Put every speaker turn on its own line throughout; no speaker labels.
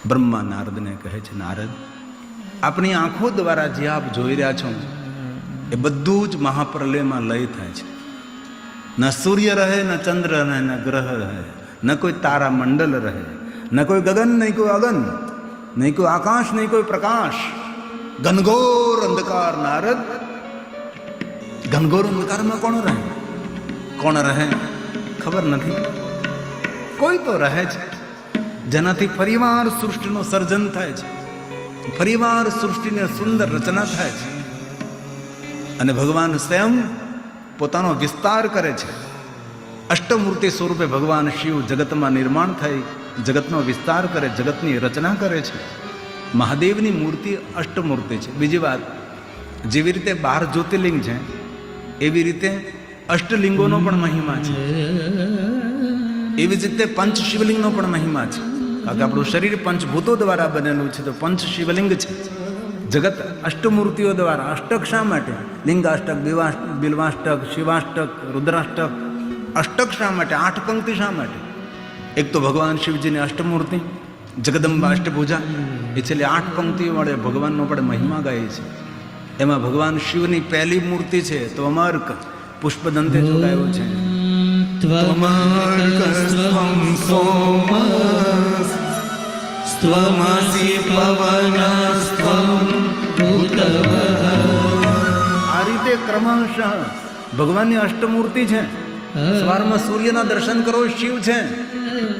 બ્રહ્મા નારદને કહે છે, નારદ, આપની આંખો દ્વારા જે આપ જોઈ રહ્યા છો એ બધું જ મહાપ્રલયમાં લય થાય છે. ન સૂર્ય રહે, ન ચંદ્ર રહે, ન ગ્રહ રહે, ન કોઈ તારા મંડલ રહે, ન કોઈ ગગન, નહીં કોઈ અગન, નહીં કોઈ આકાશ, નહીં કોઈ પ્રકાશ. ઘનઘોર અંધકાર. નારદ, ઘનઘોર અંધકારમાં કોણ રહે? કોણ રહે ખબર નથી. કોઈ તો રહે છે જેનાથી ફરીવાર સૃષ્ટિનું સર્જન થાય છે, ફરીવાર સૃષ્ટિને સુંદર રચના થાય છે. અને ભગવાન સ્વયં પોતાનો વિસ્તાર કરે છે. અષ્ટમૂર્તિ સ્વરૂપે ભગવાન શિવ જગતમાં નિર્માણ થઈ જગતનો વિસ્તાર કરે, જગતની રચના કરે છે. મહાદેવની મૂર્તિ અષ્ટમૂર્તિ છે. બીજી વાત, જેવી રીતે 12 જ્યોતિર્લિંગ છે એવી રીતે અષ્ટલિંગોનો પણ મહિમા છે. એવી જ રીતે પંચ શિવલિંગનો પણ મહિમા છે. કારણ કે આપણું શરીર પંચભૂતો દ્વારા બનેલું છે, તો પંચ શિવલિંગ છે. જગત અષ્ટમૂર્તિઓ દ્વારા. અષ્ટક શા માટે? લિંગાષ્ટક, બિલ્વાષ્ટક, શિવાષ્ટક, રુદ્રાષ્ટક. અષ્ટક શા માટે? 8 પંક્તિ શા માટે? એક તો ભગવાન શિવજીની અષ્ટમૂર્તિ જગદંબા અષ્ટભુજા, એ છેલ્લે 8 પંક્તિઓ વડે ભગવાનનો પણ મહિમા ગાય છે. એમાં ભગવાન શિવની પહેલી મૂર્તિ છે તો અમર્ક, પુષ્પદંતે જો ગાયો છે. આ રીતે ક્રમશઃ ભગવાનની અષ્ટમૂર્તિ છે. સવારમાં સૂર્યના દર્શન કરો, શિવ છે.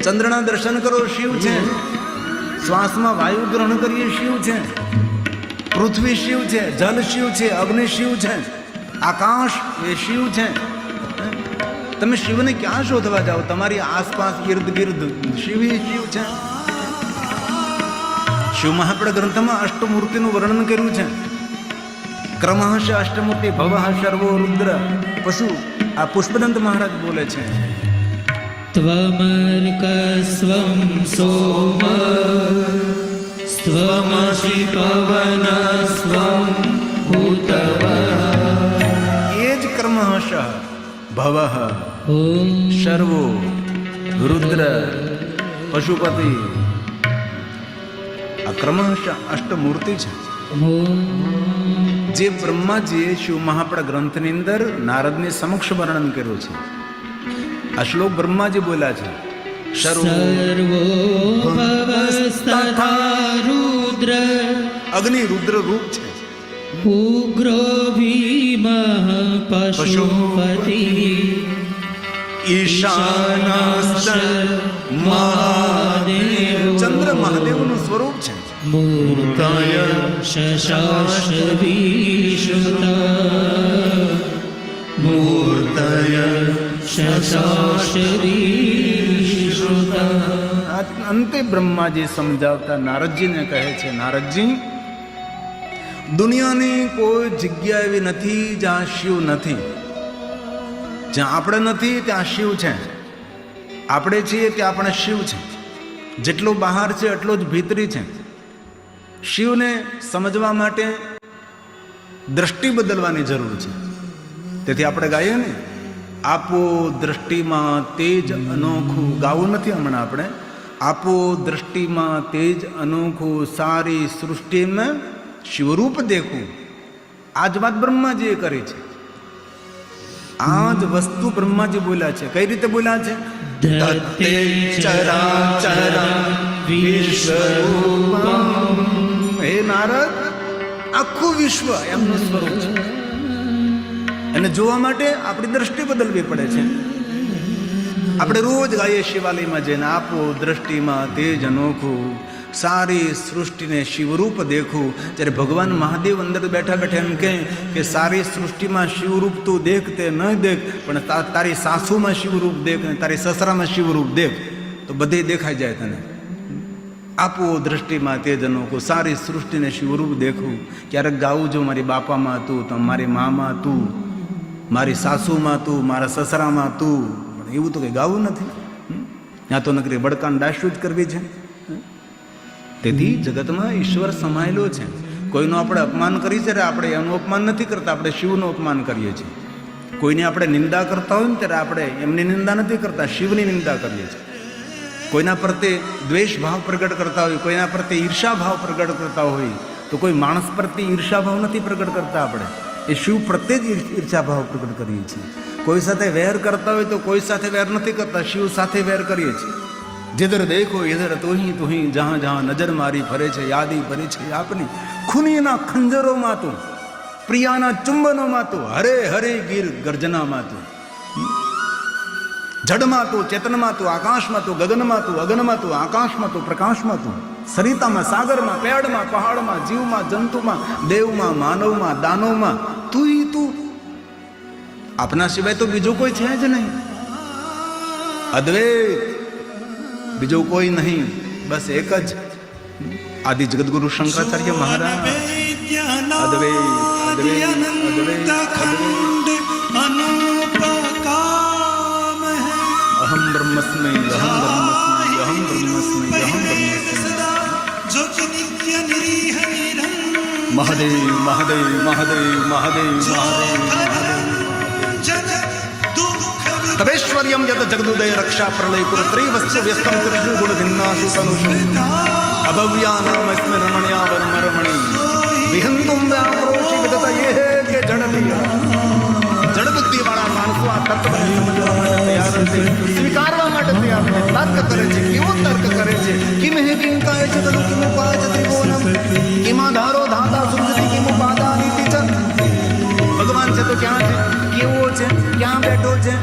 ચંદ્રના દર્શન કરો, શિવ છે. શ્વાસમાં વાયુ ગ્રહણ કરીએ, શિવ છે. પૃથ્વી શિવ છે, જલ શિવ છે, અગ્નિ શિવ છે, આકાશ એ શિવ છે. તમે શિવને ક્યાં શોધવા જાઓ? તમારી આસપાસ ઇર્દ ગિર્દ શિવ છે. શિવ મહાપડ ગ્રંથમાં અષ્ટમૂર્તિનું વર્ણન કર્યું છે. ક્રમશ અષ્ટમૂર્તિ ભવઃ સર્વો રુદ્ર પશુ. આ પુષ્પદંત મહારાજ બોલે છે.
ત્વમર્ક સ્વં સોમ સ્ત્વમસી પવન સ્વં ભૂતવઃ.
એ જ ક્રમશ ભવઃ સર્વો રુદ્ર પશુપતિ. આ ક્રમશ અષ્ટમૂર્તિ છે જે બ્રહ્માજીએ શિવ મહાપડ ગ્રંથની અંદર નારદની સમક્ષ વર્ણન કર્યું છે. આ શ્લોક બ્રહ્માજી બોલ્યા છે.
સર્વો ભવસ્તથા રુદ્ર.
અગ્નિ રુદ્ર રૂપ છે.
ઉગ્રો ભીમઃ પશુપતિ.
ઈશાનશ્ચ મહાદેવ. ચંદ્ર મહાદેવનું સ્વરૂપ છે.
મૂર્તય શશાશ વિશુતા. મૂર્તય શશાશ વિશુતા.
અંતે બ્રહ્માજી સમજાવતા નારદજીને કહે છે, નારદજી, દુનિયાની કોઈ જગ્યા એવી નથી જ્યાં શિવ નથી. જ્યાં આપણે નથી ત્યાં શિવ છે. આપણે છીએ ત્યાં આપણે શિવ છે. જેટલો બહાર છે એટલો જ ભીતરી છે. શિવને સમજવા માટે દ્રષ્ટિ બદલવાની જરૂર છે. તેથી આપણે ગાઈએ ને, આપો દ્રષ્ટિમાં તેજ અનોખું. ગાવું નથી હમણાં આપણે. આપો દ્રષ્ટિમાં તેજ અનોખું, સારી સૃષ્ટિમાં શિવરૂપ દેખું. આ જ વાત બ્રહ્માજીએ કરી છે. આ જ વસ્તુ બ્રહ્માજી બોલ્યા છે. કઈ રીતે બોલ્યા છે?
ધત્તે ચરાચરં વિશ્વરૂપં.
હે નારદ, આખું વિશ્વ એમનું સ્વરૂપ છે. અને જોવા માટે આપણી દ્રષ્ટિ બદલવી પડે છે. આપણે રોજ ગાઈએ શિવાલયમાં જઈને, આપો દ્રષ્ટિમાં તેજ અનોખું, સારી સૃષ્ટિને શિવરૂપ દેખું. જ્યારે ભગવાન મહાદેવ અંદર બેઠા બેઠા એમ કહે કે સારી સૃષ્ટિમાં શિવરૂપ તું દેખ તે ન દેખ, પણ તારી સાસુમાં શિવરૂપ દેખ ને તારી સસરામાં શિવરૂપ દેખ તો બધે દેખાઈ જાય તને. આપો દ્રષ્ટિમાં તેજ અનોખું, સારી સૃષ્ટિને શિવરૂપ દેખું. ક્યારેક ગાવું જો, મારી બાપામાં તું, તો મારી મામાં તું, મારી સાસુમાં તું, મારા સસરામાં તું. પણ એવું તો કંઈ ગાવું નથી. ત્યાં તો નકરી બળકાન ડાશું જ કરવી છે. તેથી જગતમાં ઈશ્વર સમાયેલો છે. કોઈનું આપણે અપમાન કરીએ ત્યારે આપણે એનું અપમાન નથી કરતા, આપણે શિવનું અપમાન કરીએ છીએ. કોઈની આપણે નિંદા કરતા હોય ને ત્યારે આપણે એમની નિંદા નથી કરતા, શિવની નિંદા કરીએ છીએ. કોઈના પ્રત્યે દ્વેષ ભાવ પ્રગટ કરતા હોય, કોઈના પ્રત્યે ઈર્ષા ભાવ પ્રગટ કરતા હોય, તો કોઈ માણસ પ્રત્યે ઈર્ષા ભાવ નથી પ્રગટ કરતા આપણે, એ શિવ પ્રત્યે જ ઈર્ષા ભાવ પ્રગટ કરીએ છીએ. કોઈ સાથે વેર કરતા હોય તો કોઈ સાથે વેર નથી કરતા, શિવ સાથે વેર કરીએ છીએ. जिधर देखो इधर તું ही जहाँ जहाँ नजर मारी फरे છે, યાદી ભરી છે આપની ખૂનીના ખંજરોમાં તું, પ્રિયાના ચુંબનોમાં તું, હરે હરે ગીર ગર્જનામાં તું, જડમાં તું, ચેતનમાં તું, આકાશમાં તું, ગગનમાં તું, અગનમાં તું, આકાશમાં તું, પ્રકાશમાં તું, સરિતામાં, સાગરમાં, પેડમાં, પહાડમાં, જીવમાં, જંતુમાં, દેવમાં, માનવમાં, દાનવમાં તું. આપના સિવાય તો બીજું કોઈ છે જ નહીં. અદ્વૈત, બીજો કોઈ નહીં, બસ એક જ આદિ જગદગુરુ શંકરાચાર્ય મહારાજ. અદ્વૈત અદ્વૈત અદ્વૈત અહમ બ્રહ્મસ્મૈ અહમ બ્રહ્મસ્મૈ અહમ બ્રહ્મસ્મૈ અહમ બ્રહ્મસ્મૈ. મહાદેવ મહાદેવ મહાદેવ મહાદેવ મહાદેવ. તવેશ્વર્યમ યત જગદુદય રક્ષા પ્રલય પુત્રી વસ્તુ વ્યસ્તમ કૃષ્ણ ગુણ ભિન્નાસુ તનુષુ અભવ્યાનમસ્મે રમણ્યા વર્મરમણી વિહંતુમ વ્યાપ્રોષિ વિદત યે કે જડપિયા. જડબુદ્ધિ વાળા માણસો આ તત્વને સમજવા માટે તૈયાર નથી, સ્વીકારવા માટે તૈયાર નથી. તર્ક કરે છે. કેવો તર્ક કરે છે? કિમ હે કિમ કાય છે તદુ કિમ ઉપાય છે ત્રિકોણમ કિમાધારો ધાતા સુરજતિ કિમ ઉપાદા નીતિ ચ. ભગવાન છે તો ક્યાં છે? કેવો છે? ક્યાં બેઠો છે?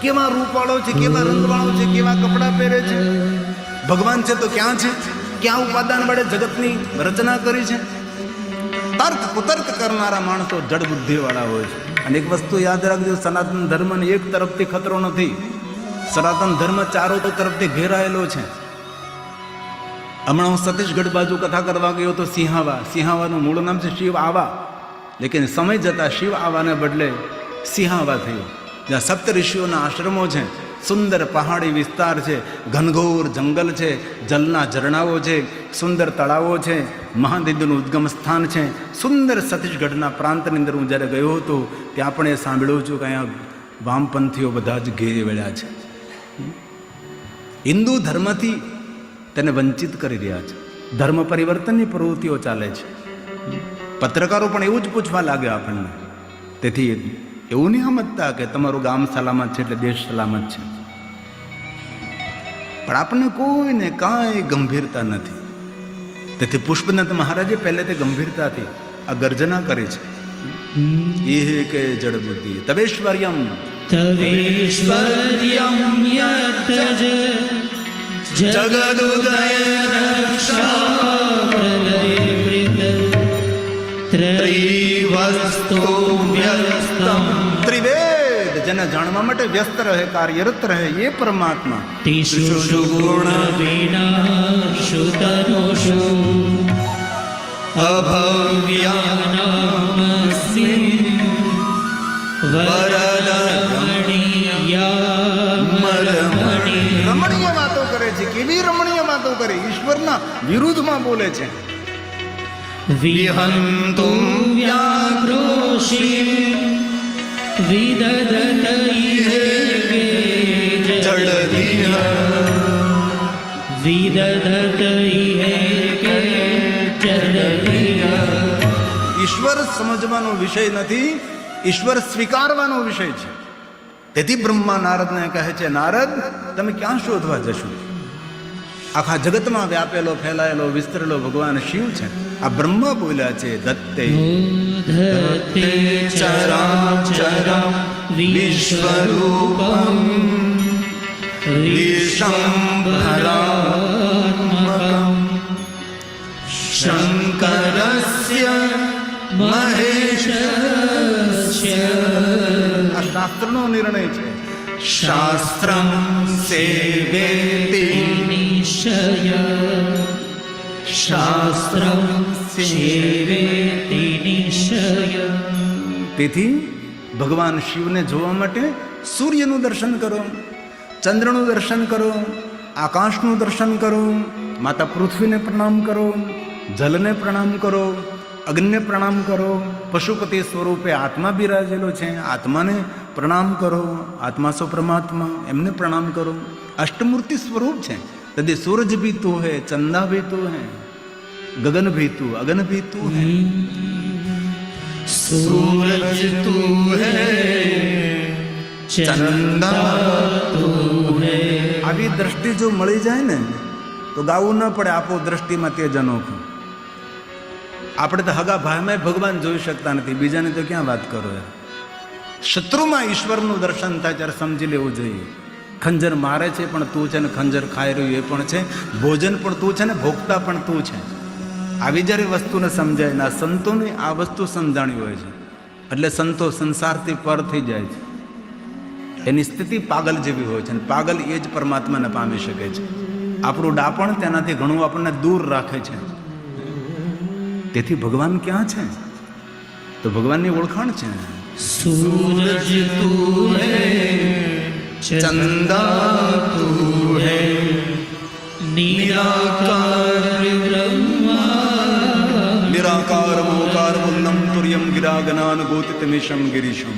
કેવા રૂપવાળો છે? કેવા રંગવાળો છે? કેવા કપડાં પહેરે છે? ભગવાન છે તો ક્યાં છે? ક્યાં ઉપાદાન વડે જગતની રચના કરી છે? તર્ક કુતર્ક કરનારા માણસો જડ બુદ્ધિ વાળા હોય છે. અને એક વસ્તુ યાદ રાખજો, સનાતન ધર્મને એક તરફથી ખતરો નથી. સનાતન ધર્મ ચારો તરફથી ઘેરાયેલો છે. હમણાં હું સતીશગઢ બાજુ કથા કરવા ગયો તો સિંહાવાનું મૂળ નામ છે શિવ આવા, લેકિન સમય જતાં શિવ આવાને બદલે સિંહાવા થયું. જ્યાં સપ્ત ઋષિઓના આશ્રમો છે, સુંદર પહાડી વિસ્તાર છે, ઘનઘોર જંગલ છે, જલના ઝરણાઓ છે, સુંદર તળાવો છે, મહાનદીનું ઉદ્ગમ સ્થાન છે. સુંદર સતીશગઢના પ્રાંતની અંદર હું જ્યારે ગયો હતો ત્યાં પણ એ સાંભળ્યું છું કે અહીંયા વામપંથીઓ બધા જ ઘેરી વળ્યા છે. હિન્દુ ધર્મથી તેને વંચિત કરી રહ્યા છે. ધર્મ પરિવર્તનની પ્રવૃત્તિઓ ચાલે છે. પત્રકારો પણ એવું જ પૂછવા લાગ્યા આપણને. તેથી એવું નહીં સમજતા કે તમારું ગામ સલામત છે એટલે દેશ સલામત છે. પણ આપણને કોઈને કાંઈ ગંભીરતા નથી. તેથી પુષ્પદંત મહારાજે પહેલેથી ગંભીરતાથી આ ગર્જના કરી છે. એ કે જડ બુદ્ધિ તવેશ્વર્યમ
તવેશ્વર્યમ યત જગદુદય રક્ષા પ્રલય ત્રિવસ્તુ વ્યસ્તમ.
ત્રિવેદ જેને જાણવા માટે વ્યસ્ત રહે, કાર્યરત રહે, એ પરમાત્મા.
તિષુ ગુણ વિનાશુ તનુષુ અભવ્યાનામસ્મિન વરદમણીયા.
રમણીય વાતો કરે છે. કેવી રમણીય વાતો કરે? ઈશ્વરના વિરુદ્ધમાં બોલે છે.
વિહંતુમ વ્યાક્રોશિ વિદધતૈહે જડધિય વિદધતૈહે જડધિય.
ઈશ્વર સમજવાનો વિષય નથી, ઈશ્વર સ્વીકારવાનો વિષય છે. તેથી બ્રહ્મા નારદને કહે છે, નારદ તમે ક્યાં શોધવા જશો? આખા જગતમાં વ્યાપેલો, ફેલાયેલો, વિસ્તરેલો ભગવાન શિવ છે. આ બ્રહ્મા બોલ્યા છે, દત્તે
ધત્તે ચરાચરમ વિશ્વરૂપમ વિશ્વંભરાત્મકમ શંકરસ્ય મહેશસ્ય.
આ શાસ્ત્રનો નિર્ણય છે.
શાસ્ત્રમ સેવેતિ નિશ્ચય શાસ્ત્રમ સેવેતિ નિશ્ચય.
તેથી ભગવાન શિવને જોવા માટે સૂર્યનું દર્શન કરો, ચંદ્રનું દર્શન કરો, આકાશનું દર્શન કરો, માતા પૃથ્વીને પ્રણામ કરો, જલને પ્રણામ કરો, અગ્નિને પ્રણામ કરો. પશુપતિ સ્વરૂપે આત્મા બિરાજેલો છે, આત્માને પ્રણામ કરો. આત્મા સો પરમાત્મા, એમને પ્રણામ કરો. અષ્ટમૂર્તિ સ્વરૂપ છે. यदि सूरज भी तू है, चंदा भी तू है, गगन भी तू, अगन भी तू है।
सूरज तू है, चंदा तू है।
આવી દ્રષ્ટિ જો મળી જાય ને તો ગાવું ન પડે આપો દ્રષ્ટિમાં તે જ અનોખું. આપણે તો હગા ભાઈમાં ભગવાન જોઈ શકતા નથી, બીજાની તો ક્યાં વાત કરો યાર. શત્રુમાં ઈશ્વરનું દર્શન થાય ત્યારે સમજી લેવું જોઈએ. ખંજર મારે છે પણ તું છે, ને ખંજર ખાઈ રહ્યું એ પણ છે, ભોજન પણ તું છે ને ભોગતા પણ તું છે. આવી જ્યારે વસ્તુને સમજાય ને, આ સંતોને આ વસ્તુ સમજાણી હોય છે એટલે સંતો સંસારથી પર થઈ જાય છે. એની સ્થિતિ પાગલ જેવી હોય છે, અને પાગલ એ જ પરમાત્માને પામી શકે છે. આપણું ડાપણ તેનાથી ઘણું આપણને દૂર રાખે છે. તેથી ભગવાન ક્યાં છે? તો ભગવાનની ઓળખાણ છે.
सूरज तू है, चंदा तू है, निराकार ब्रह्मा
નિરાકાર મોકાર મુન્નમ તુર્યમ ગિરાગનાન ગોતિતમિશમ ગિરીશમ.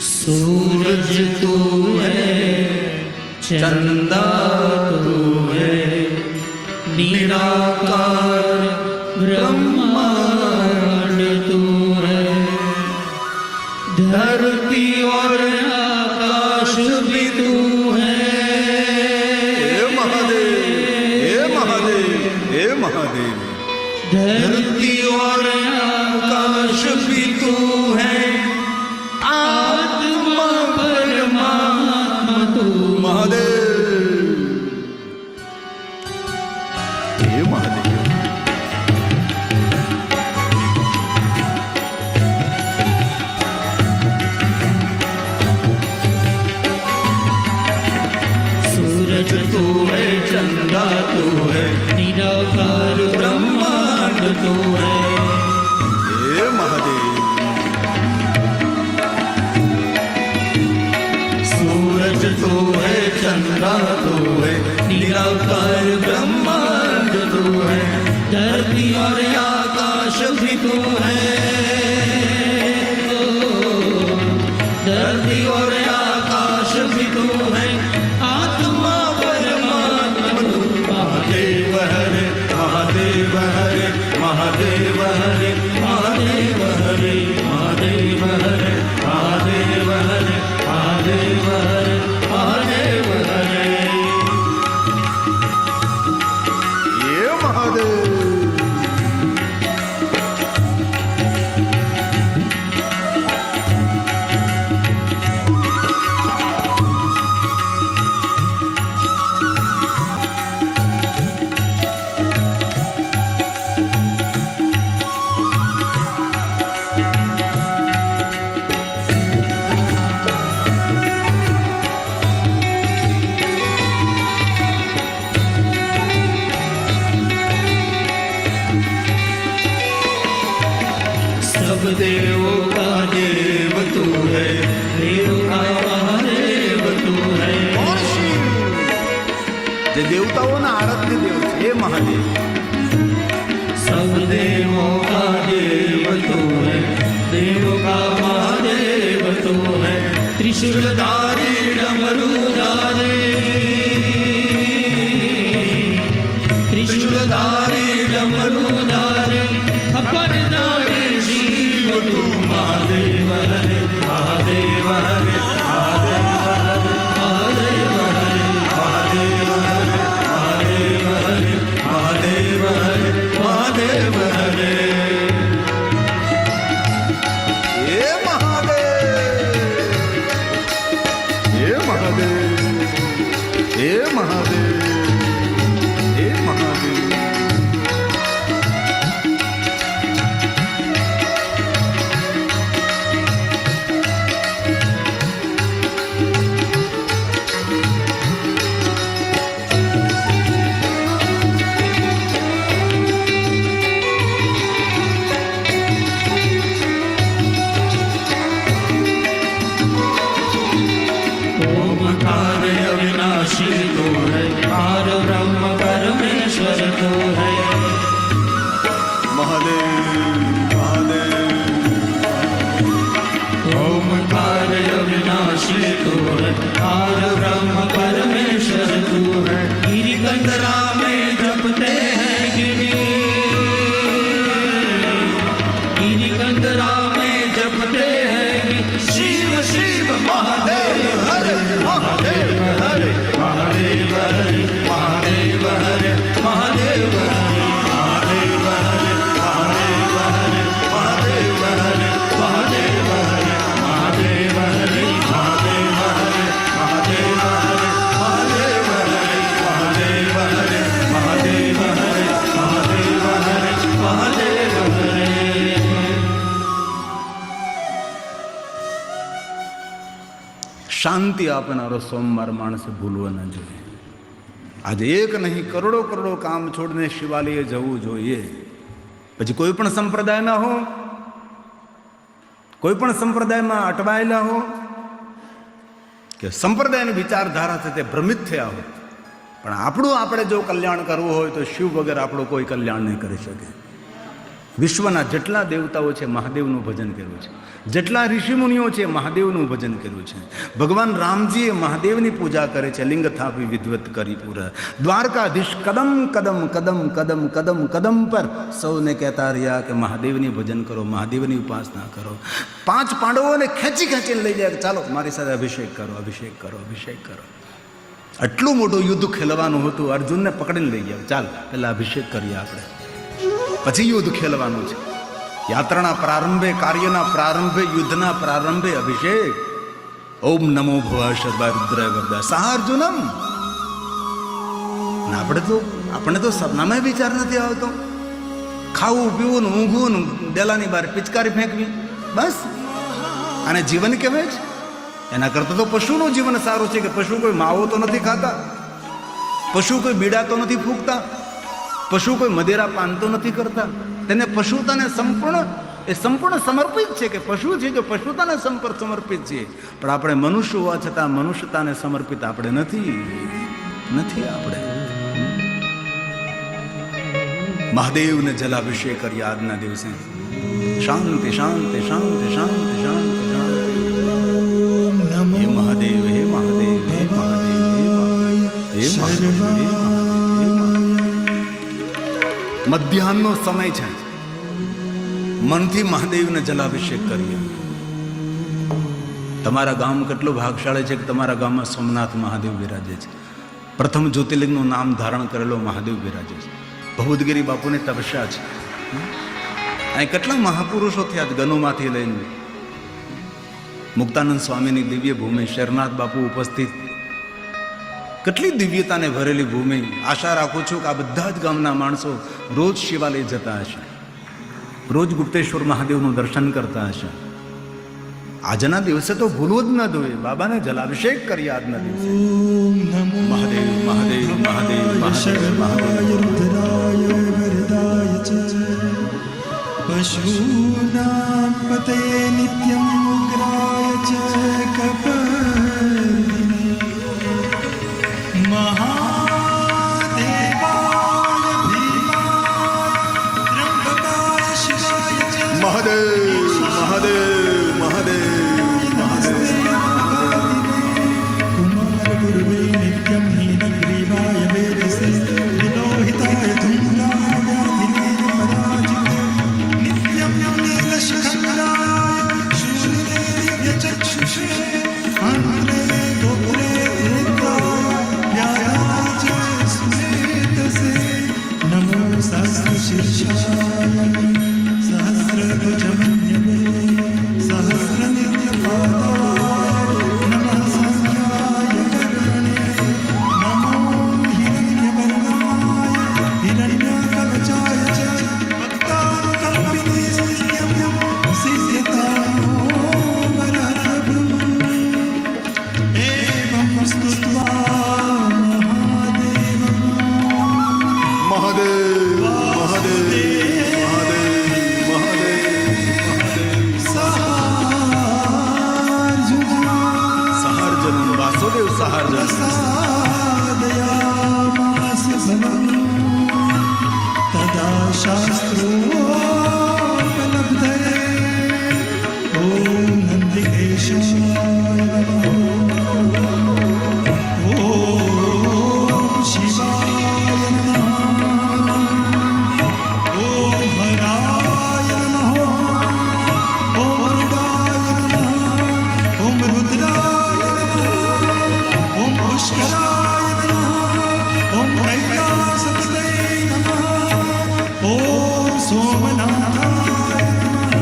सूरज तू है, चंदा तू है, निराकार ब्रह्मांड तू है, धरती और आकाश भी तू है।
હે મહાદેવ, હે મહાદેવ, હે મહાદેવ.
धरती और आकाश भी तू है, आत्मा परमात्मा तू
મહાદેવ, હે મહાદેવ.
सूरज तू है, चंदा तू है, निराकार ब्रह्मांड तू है।
હે મહાદેવ.
सूरज तू है, चंदा तू है, निराकार ब्रह्मांड तू है, धरती और आकाश भी तू है। धरती और आकाश भी तू है, आत्मा परमात्मा तू। महादेव हरे, महादेव हरे, महादेव हरे, महादेव हरे, महादेव हरे, महादेव हरे, महादेव हरे, महादेव हरे।
હે મહાદેવ.
सब देवों का देव तू है, देव का महादेव तू है।
કોણ શિવ? જે દેવતાઓના આરાધ્ય દેવ છે એ મહાદેવ.
सब देवों का देव तू है, देव का महादेव तू है। त्रिशूलधारी डमरूधारी, त्रिशूलधारी डमरूधारी, अपरधारी शिव तू। महादेव हरे, महादेव हरे, महादेव हरे, महादेव हरे, महादेव हरे, महादेव हरे, महादेव हरे, महादेव हरे।
હે મહાદેવ, હે મહાદેવ, હે મહાદેવ, હે મહાદેવ. શાંતિ આપનારો સોમવાર માણસે ભૂલવો ન જોઈએ. આજે એક નહીં કરોડો કરોડો કામ છોડીને શિવાલયે જવું જોઈએ. પછી કોઈ પણ સંપ્રદાયના હો, કોઈ પણ સંપ્રદાયમાં અટવાયેલા હો કે સંપ્રદાયની વિચારધારા છે તે ભ્રમિત થયા હોય, પણ આપણું આપણે જો કલ્યાણ કરવું હોય તો શિવ વગર આપણું કોઈ કલ્યાણ નહીં કરી શકે. વિશ્વના જેટલા દેવતાઓ છે મહાદેવનું ભજન કર્યું છે, જેટલા ઋષિમુનિઓ છે મહાદેવનું ભજન કર્યું છે. ભગવાન રામજીએ મહાદેવની પૂજા કરે છે. લિંગ થાપી વિધવત કરી પૂરા. દ્વારકાધીશ કદમ કદમ કદમ કદમ કદમ કદમ પર સૌને કહેતા રહ્યા કે મહાદેવની ભજન કરો, મહાદેવની ઉપાસના કરો. 5 પાંડવોને ખેંચી ખેંચીને લઈ જાય, ચાલો મારી સાથે અભિષેક કરો, અભિષેક કરો, અભિષેક કરો. આટલું મોટું યુદ્ધ ખેલવાનું હતું, અર્જુનને પકડીને લઈ ગયા, ચાલ પહેલાં અભિષેક કરીએ આપણે, પછી યુદ્ધ ખેલવાનું છે. યાત્રાના પ્રારંભે, કાર્યના પ્રારંભે, યુદ્ધના પ્રારંભે અભિષેક. ઓમ નમો ભવાય સર્વાય રુદ્રાય વરદાય સહાર્જુનમ. આપણે તો સપનામાં વિચાર નથી આવતો. ખાવું પીવું ને ઊંઘવું ને ડેલાની બહાર પિચકારી ફેંકવી, બસ આને જીવન કહેવાય છે? એના કરતાં તો પશુનું જીવન સારું છે કે પશુ કોઈ માવો તો નથી ખાતા, પશુ કોઈ બીડા તો નથી ફૂંકતા, પશુ કોઈ મદિરા પાન તો નથી કરતા. તેને પશુતાને સંપૂર્ણ સમર્પિત છે કે પશુ છે જો પશુતાને સમર્પિત છે. પણ આપણે મનુષ્ય હોવા છતાં મનુષ્યતાને સમર્પિત આપણે નથી. આપણે મહાદેવને જલાભિષેક કરીએ આજના દિવસે. શાંતિ શાંતિ શાંતિ શાંતિ શાંતિ શાંતિ. હે મહાદેવ, હે મહાદેવ, હે મહાદેવ, હે મહાદેવ. મધ્યાહનનો સમય છે, મનથી મહાદેવને જલાભિષેક કરીએ. તમારા ગામ કેટલું ભાગશાળી છે કે તમારા ગામમાં સોમનાથ મહાદેવ બિરાજે છે. પ્રથમ જ્યોતિર્લિંગનું નામ ધારણ કરેલો મહાદેવ બિરાજે છે. ભવદગીરી બાપુની તપસ્યા છે. અહીં કેટલા મહાપુરુષો થયા છે, ગનુમાંથી લઈને મુક્તાનંદ સ્વામીની દિવ્ય ભૂમિ, શેરનાથ બાપુ ઉપસ્થિત, કેટલી દિવ્યતાને ભરેલી ભૂમિ. આશા રાખું છું કે આ બધા જ ગામના માણસો રોજ શિવાલય જતા હશે, રોજ ગુપ્તેશ્વર મહાદેવનું દર્શન કરતા હશે. આજના દિવસે તો ભૂલવું જ ન જોઈએ, બાબાને જલાભિષેક કરીએ આજના દિવસે. મહાદેવ મહાદેવ મહાદેવ મહાદેવ મહાદેવ.
પશુનાં પતયે નિત્યં ઉગ્રાય ચ કપર્દિને મહાદેવાય ભીમાય ત્ર્યંબકાય શિવાય ચ.
મહાદેવ મહાદેવ મહાદેવ મહાદેવ.
કુમાર ગુરુવે નિત્યં હીનગ્રીવાય વેદસે વિલોહિતાય ધૂમ્રાવ્યાધિને પરાજિતે નિત્યં નીલશખંડાય શૂલિને દિવ્યચક્ષુષે અંતરે ગોપુરે વૃંદાય વ્યાયાય ચ સુનેતસે. નમો સહસ્રશીર્ષાય સહસ્રભુજમન્યવે સહસ્રનેત્રપાદાય નમઃ સંખ્યાય કર્મણે નમો હિરણ્યવર્ણાય હિરણ્યકવચાય ચ ભક્તાનુકલ્પિતે નિત્યં સિદ્ધતાનો વરપ્રભુ. એવં સ્તુત્વા મહાદેવં
મહાદેવ મહાદેવ વાસુદેવ સહાર્જન
પ્રસાદયામાસ ભવં તદા શાસ્ત્રોપલબ્ધે. ઓમ નંદિકેશાય નમઃ. ઓમ શિવાય નમઃ. ઓમ હરાય નમઃ. ઓમ રૂડાય નમઃ. ઓમ રુદ્રાય નમઃ. ઓમ પુષ્કરાય નમઃ. ઓમ કૈલાસપતये નમઃ. ઓમ સોમનાથાય નમઃ.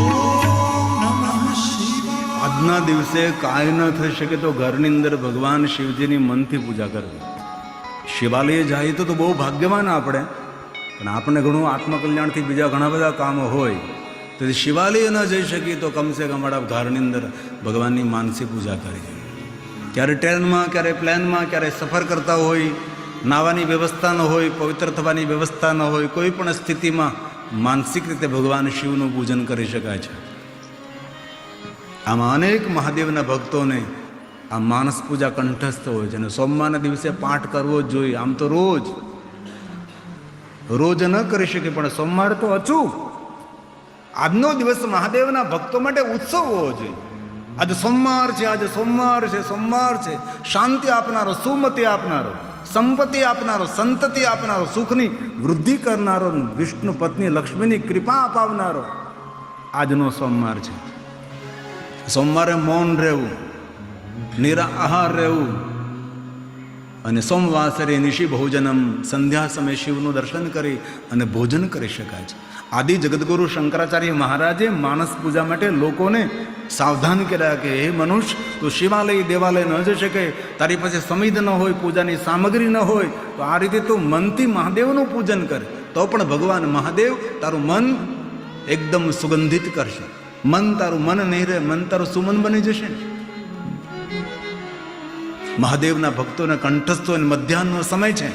ઓમ નમઃ શિવાય.
આજના દિવસે કાંઈ ન થઈ શકે તો ઘરની અંદર ભગવાન શિવજીની મનથી પૂજા કરવી. શિવાલયે જાય તો બહુ ભાગ્યવાન આપણે, પણ આપણને ઘણું આત્મકલ્યાણથી બીજા ઘણા બધા કામો હોય, તો તેથી શિવાલય ન જઈ શકીએ તો કમસે કમ આપણા ઘરની અંદર ભગવાનની માનસી પૂજા કરી છે. ક્યારે ટ્રેનમાં, ક્યારે પ્લેનમાં, ક્યારે સફર કરતા હોય, નાવાની વ્યવસ્થા ન હોય, પવિત્ર થવાની વ્યવસ્થા ન હોય, કોઈ પણ સ્થિતિમાં માનસિક રીતે ભગવાન શિવનું પૂજન કરી શકાય છે. આમાં અનેક મહાદેવના ભક્તોને આ માનસ પૂજા કંઠસ્થ હોય છે અને સોમવારના દિવસે પાઠ કરવો જ જોઈએ. આમ તો રોજ ન કરી શકે, પણ સોમવાર તો અચૂક. આજનો દિવસ મહાદેવના ભક્તો માટે ઉત્સવ હોવો જોઈએ. આજે સોમવાર છે, આજે સોમવાર છે, સોમવાર છે. શાંતિ આપનારો, સુમતિ આપનારો, સંપત્તિ આપનારો, સંતતિ આપનારો, સુખની વૃદ્ધિ કરનારો, વિષ્ણુ પત્ની લક્ષ્મીની કૃપા અપાવનારો આજનો સોમવાર છે. સોમવારે મૌન રહેવું, નિરાહાર રહેવું અને સોમવાસરે નિશી ભોજનમ, સંધ્યા સમયે શિવનું દર્શન કરી અને ભોજન કરી શકાય છે. આદિ જગદગુરુ શંકરાચાર્ય મહારાજે માનસ પૂજા માટે લોકોને સાવધાન કર્યા કે હે મનુષ્ય, તું શિવાલય દેવાલય ન જઈ શકે, તારી પાસે સમય ન હોય, પૂજાની સામગ્રી ન હોય, તો આ રીતે તું મનથી મહાદેવનું પૂજન કર, તો પણ ભગવાન મહાદેવ તારું મન એકદમ સુગંધિત કરશે. મન તારું મન નહીં રહે, મન તારું સુમન બની જશે. મહાદેવના ભક્તોને કંઠસ્થ અને મધ્યાહનનો સમય છે.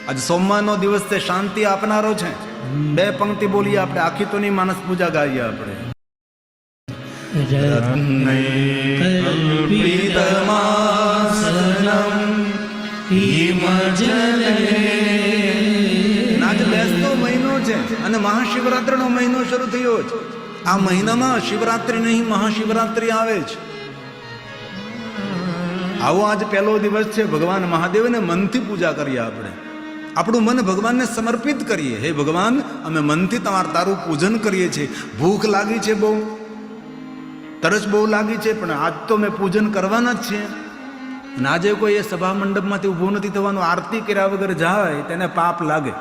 આજે સોમવારનો દિવસ તે શાંતિ આપનારો છે. 2 પંક્તિ બોલીએ આપણે, આખી તો ની માનસ પૂજા ગાઈએ આપણે. આજ બેસતો મહિનો છે અને મહાશિવરાત્રિનો મહિનો શરૂ થયો છે. આ મહિનામાં શિવરાત્રિ નહીં, મહાશિવરાત્રિ આવે છે. આવો આજ પહેલો દિવસ છે. ભગવાન મહાદેવને મનથી પૂજા કરીએ આપણે. આપણું મન ભગવાનને સમર્પિત કરીએ. હે ભગવાન, અમે મનથી તારું પૂજન કરીએ છીએ. ભૂખ લાગી છે, બહુ તરસ બહુ લાગી છે, પણ આજ તો મેં પૂજન કરવાના જ છે. અને આજે કોઈ એ સભા મંડપમાંથી ઊભું નથી થવાનું. આરતી કર્યા વગર જાય તેને પાપ લાગે.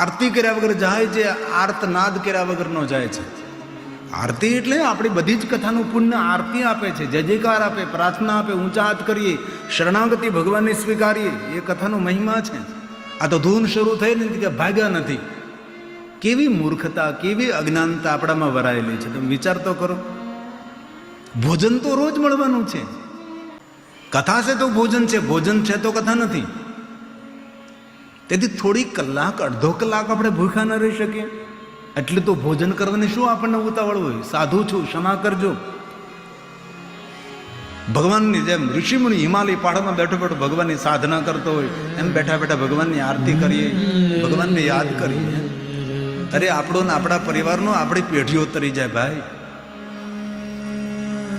આરતી કર્યા વગર જાય છે, આર્તનાદ કર્યા વગર નો જાય છે. આરતી એટલે આપણી બધી જ કથાનું પુણ્ય આરતી આપે છે, જય જયકાર આપે, પ્રાર્થના આપે, ઊંચા હાથ કરીએ, શરણાગતિ ભગવાનને સ્વીકારીએ, એ કથાનો મહિમા છે. આ તો ધૂન શરૂ થઈ નથી કે ભાગ્યા નથી. કેવી મૂર્ખતા, કેવી અજ્ઞાનતા આપણામાં વરાયેલી છે. તમે વિચાર તો કરો. ભોજન તો રોજ મળવાનું છે. કથા છે તો ભોજન છે, ભોજન છે તો કથા નથી. તેથી થોડી કલાક, અડધો કલાક આપણે ભૂખ્યા ન રહી શકીએ? એટલે તો ભોજન કરવાની શું આપણને ઉતાવળ હોય? સાધુ છું, ક્ષમા કરજો. ભગવાનની જેમ ઋષિમુનિ હિમાલય પહાડમાં બેઠો બેઠો ભગવાનની સાધના કરતો હોય એમ બેઠા બેઠા ભગવાનની આરતી કરીએ, ભગવાનને યાદ કરીએ. અરે આપણો ને આપણા પરિવારનો આપણી પેઢીઓ તરી જાય ભાઈ.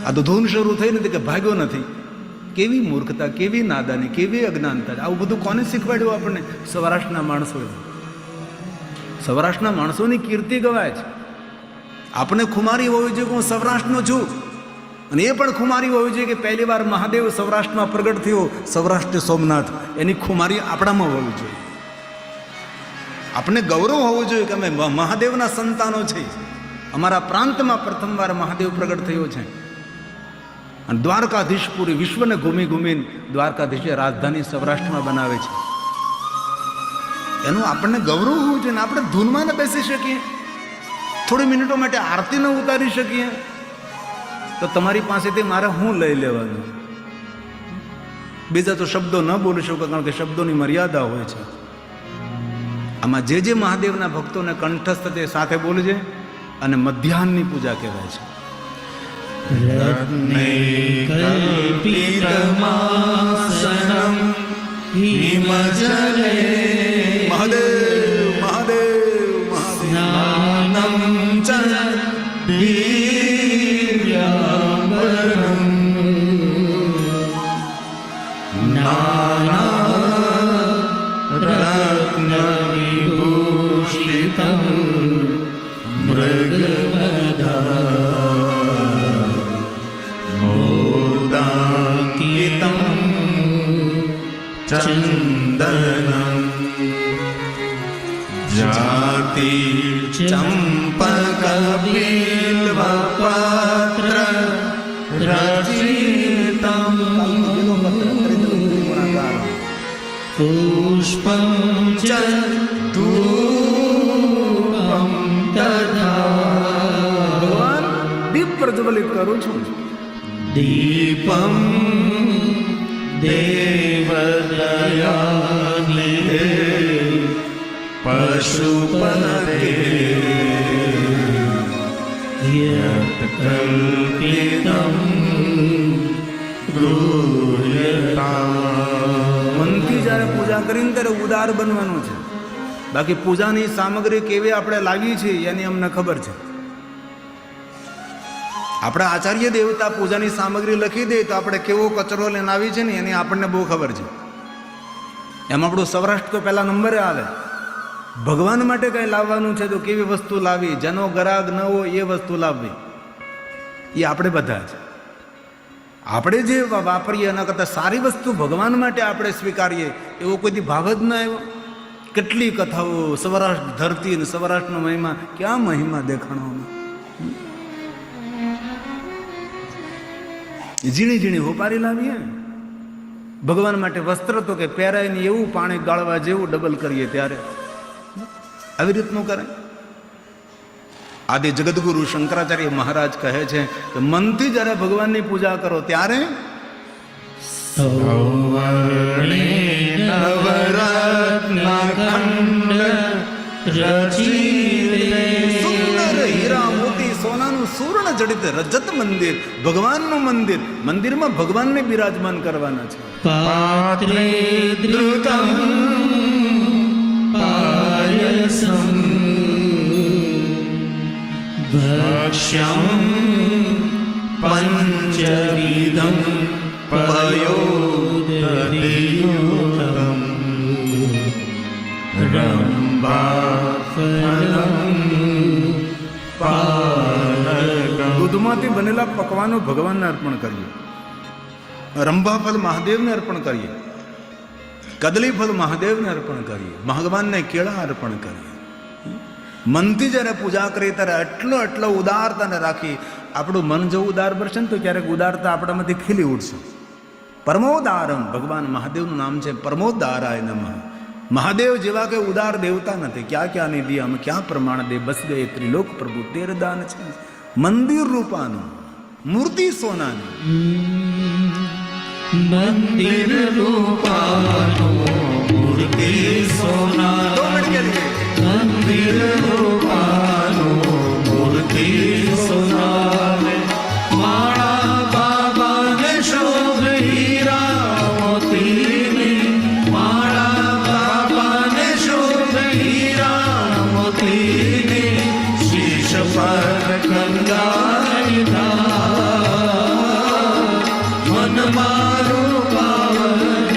આ તો ધૂન શરૂ થઈ નથી કે ભાગ્યો નથી. કેવી મૂર્ખતા, કેવી નાદાની, કેવી અજ્ઞાનતા. આવું બધું કોને શીખવાડ્યું આપણને? સૌરાષ્ટ્રના માણસોએ. સૌરાષ્ટ્રના માણસોની કીર્તિ ગવાય છે. આપણે ખુમારી હોવી જોઈએ કે હું સૌરાષ્ટ્રનો છું, અને એ પણ ખુમારી હોવી જોઈએ કે પહેલી વાર મહાદેવ સૌરાષ્ટ્રમાં પ્રગટ થયો, સૌરાષ્ટ્ર સોમનાથ. એની ખુમારી આપણામાં હોવી જોઈએ. આપણે ગૌરવ હોવું જોઈએ કે અમે મહાદેવના સંતાનો છે. અમારા પ્રાંતમાં પ્રથમવાર મહાદેવ પ્રગટ થયો છે. અને દ્વારકાધીશ પૂરી વિશ્વને ઘૂમી ઘૂમીને દ્વારકાધીશે રાજધાની સૌરાષ્ટ્રમાં બનાવે છે. એનું આપણને ગૌરવ હોવું જોઈએ. આપણે ધૂનમાં ન બેસી શકીએ, થોડી મિનિટો માટે આરતી ન ઉતારી શકીએ, તો તમારી પાસેથી મારે શું લઈ લેવાનું? બીજા તો શબ્દો ન બોલી શકો, કારણ કે શબ્દોની મર્યાદા હોય છે. આમાં જે મહાદેવના ભક્તોને કંઠસ્થ તે સાથે બોલજે. અને મધ્યાહનની પૂજા કહેવાય છે. મહાદેવ મહાદેવ મહાદેવ
चंदनम जाति चंपक बिल्व पत्र रचितम पुष्पं च धूपं
કરું છું.
दीपम देवदयानिधे पशुपते यत्कल्पितं गृह्यताम्.
મનથી જ્યારે પૂજા કરીને ત્યારે ઉદાર બનવાનું છે. બાકી પૂજાની સામગ્રી કેવી આપણે લાવી છે એની અમને ખબર છે. આપણા આચાર્ય દેવતા પૂજાની સામગ્રી લખી દે તો આપણે કેવો કચરો લઈને આવી છે ને એની આપણને બહુ ખબર છે. એમ આપણું સૌરાષ્ટ્ર તો પહેલા નંબરે આવે. ભગવાન માટે કંઈ લાવવાનું છે તો કેવી વસ્તુ લાવી, જેનો ગરાગ ન હોય એ વસ્તુ લાવવી, એ આપણે બધા જ. આપણે જે વાપરીએ એના કરતાં સારી વસ્તુ ભગવાન માટે આપણે સ્વીકારીએ એવો કોઈથી ભાવ જ ન આવ્યો. કેટલી કથાઓ સૌરાષ્ટ્ર ધરતી અને સૌરાષ્ટ્રનો મહિમા, ક્યાં મહિમા દેખાણોમાં. ઝીણી ઝીણી હોપારી લાવીએ. ભગવાન માટે વસ્ત્ર તો કે પહેરાય ને એવું પાણી ગાળવા જેવું ડબલ કરીએ ત્યારે આવી રીતનું કરે. આદિ જગદગુરુ શંકરાચાર્ય મહારાજ કહે છે કે મનથી જ્યારે ભગવાનની પૂજા કરો ત્યારે સુંદર હીરા મોતી સોનાનું સુવર્ણ જડિત રજત મંદિર, ભગવાનનું મંદિર, મંદિરમાં ભગવાનને બિરાજમાન કરવાના છે.
पात्रे द्रुतं पायसं भक्ष्यं पञ्चविधं पयोदधियुतं रम्भाफलं पानकं.
દૂધમાંથી બનેલા પકવાનો ભગવાનને અર્પણ કરીએ. રંભાફલ મહાદેવને અર્પણ કરીએ. કદલી ફલ મહાદેવને અર્પણ કરીએ. ભગવાનને કેળા અર્પણ કરીએ. મનથી જ્યારે પૂજા કરીએ ત્યારે આટલો ઉદારતાને રાખી. આપણું મન જો ઉદાર બનશે ને તો ક્યારેક ઉદારતા આપણામાંથી ખીલી ઉઠશે. પરમોદારમ ભગવાન મહાદેવનું નામ છે. પરમોદારાય નમઃ. મહાદેવ જેવા કે ઉદાર દેવતા નથી. ક્યાં ક્યાં નિધિ અમે ક્યાં પ્રમાણ દે બસ ગયે ત્રિલોક પ્રભુ તેર દાન છે. મંદિર રૂપાનું, મૂર્તિ સોનાની.
મંદિર રૂપાનો મૂર્તિ સોના. મંદિર રૂપાનો મૂર્તિ સોના. માળા બાબાને શોભ હીરા મોતીની. માળા બાબાને શોભ હીરા મોતીની. શીશ પર કંગારી ધાર મન મારું પાવન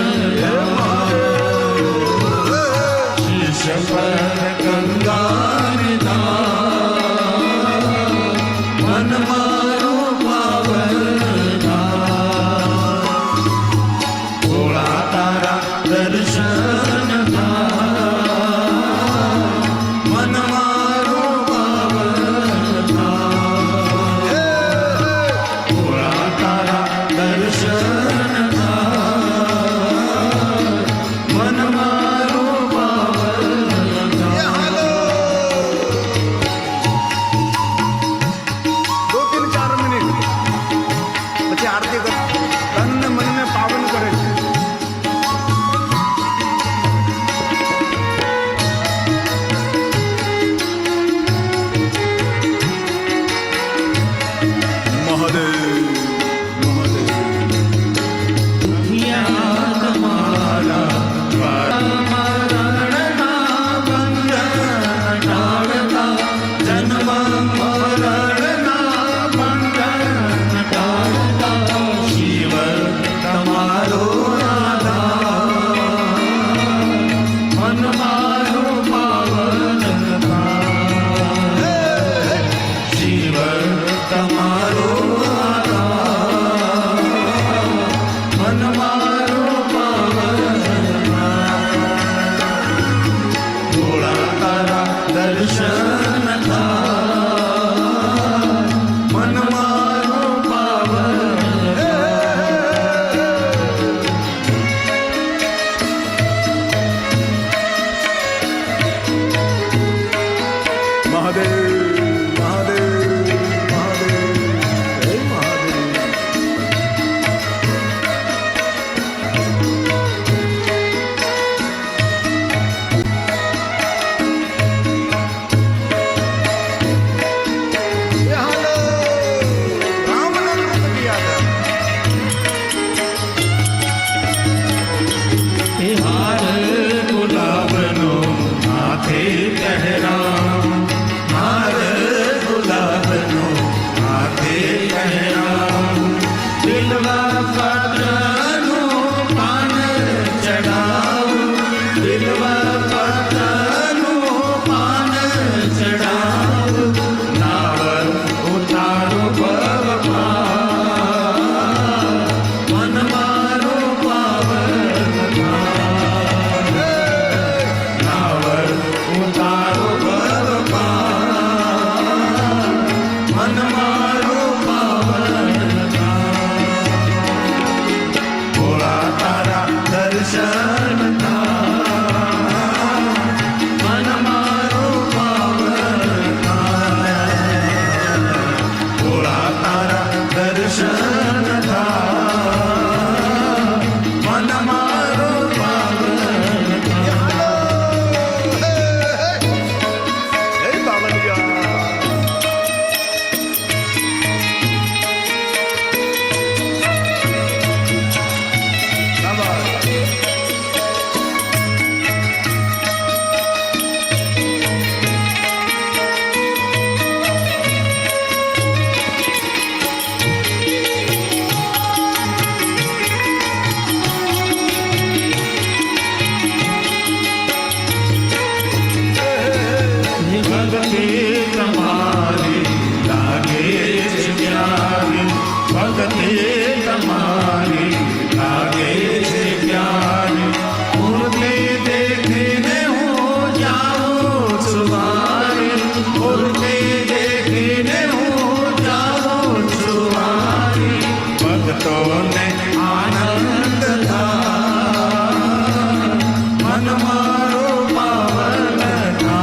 મન મારો પાવન થાય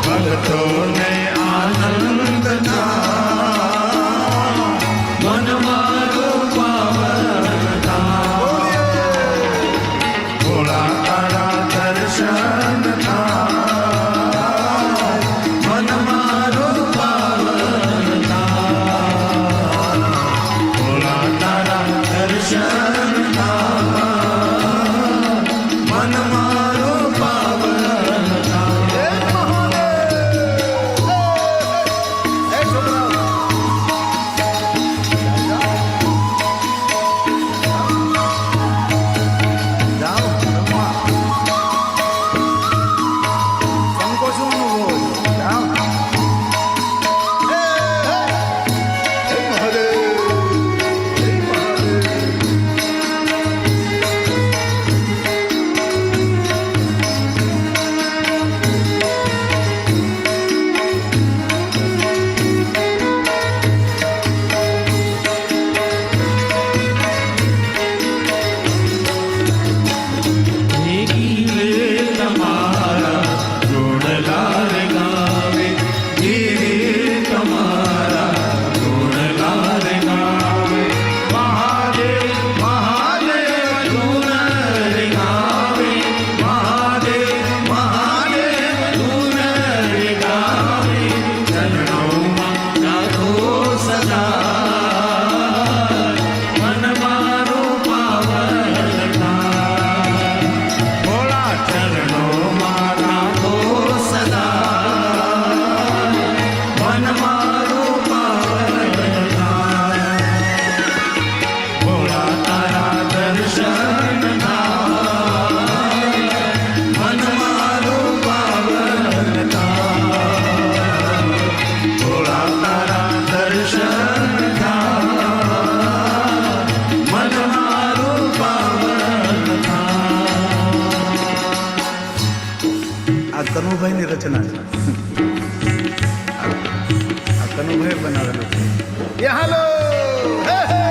ભક્તોને આનંદ થાય મન મારો પાવન થાય ભોળા તારા દર્શન થાય મન મારો પાવન થાય ભોળા તારા દર્શન મન મારો પાવન
કનુભાઈની રચના છે આ કનુભાઈ બનાવેલું છે એ હાલો હે હે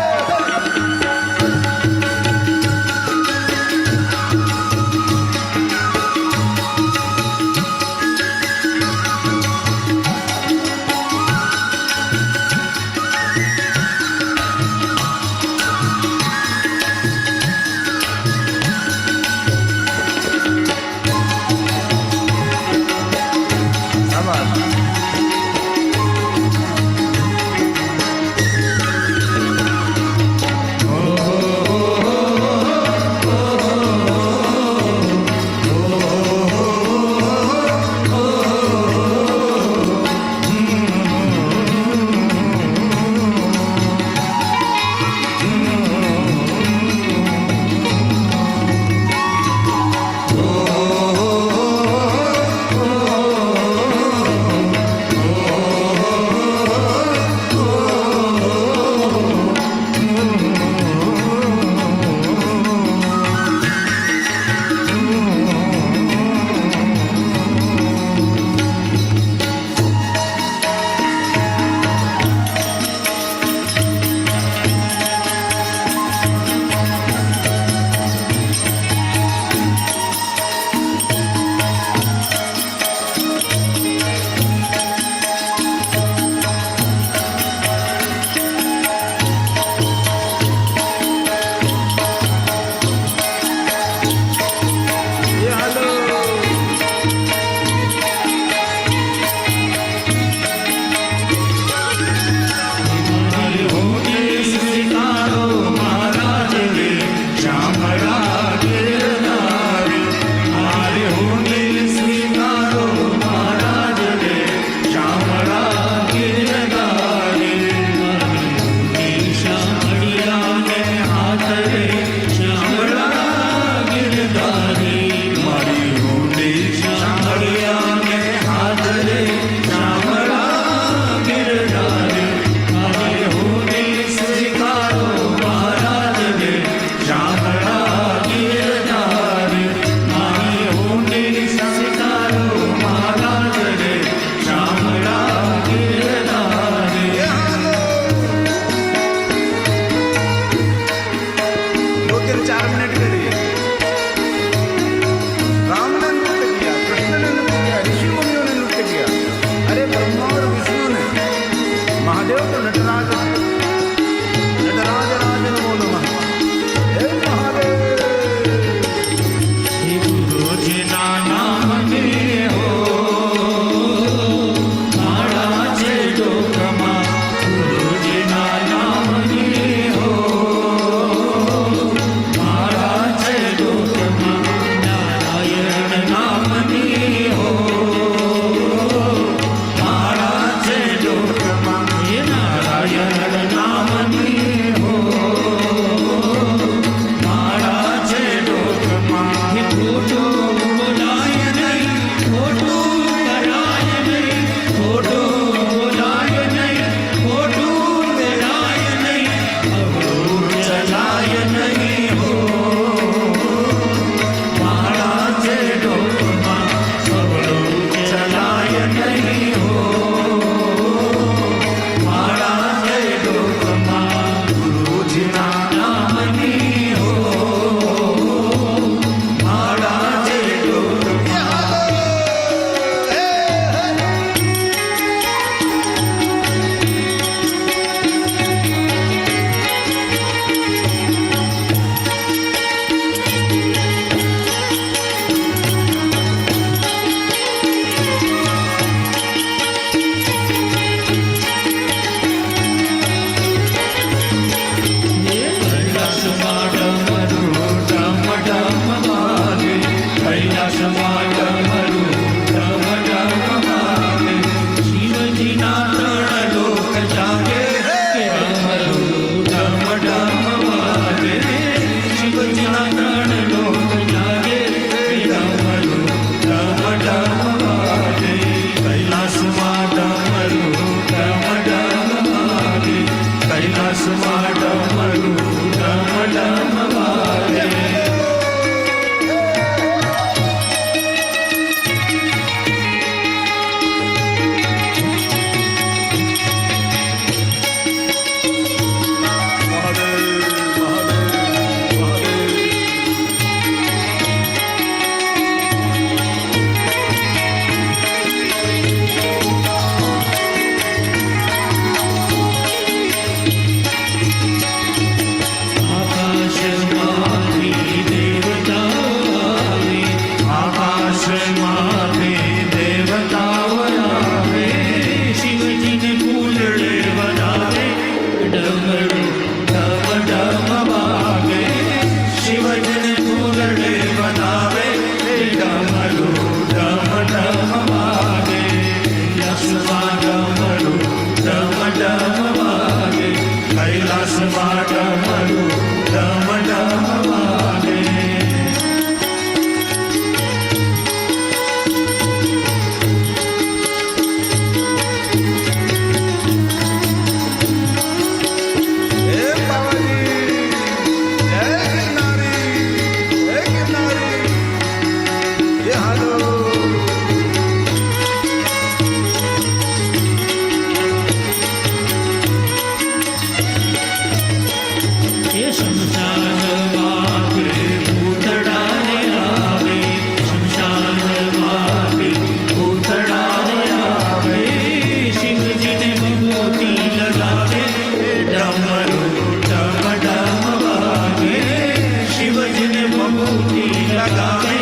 लगावे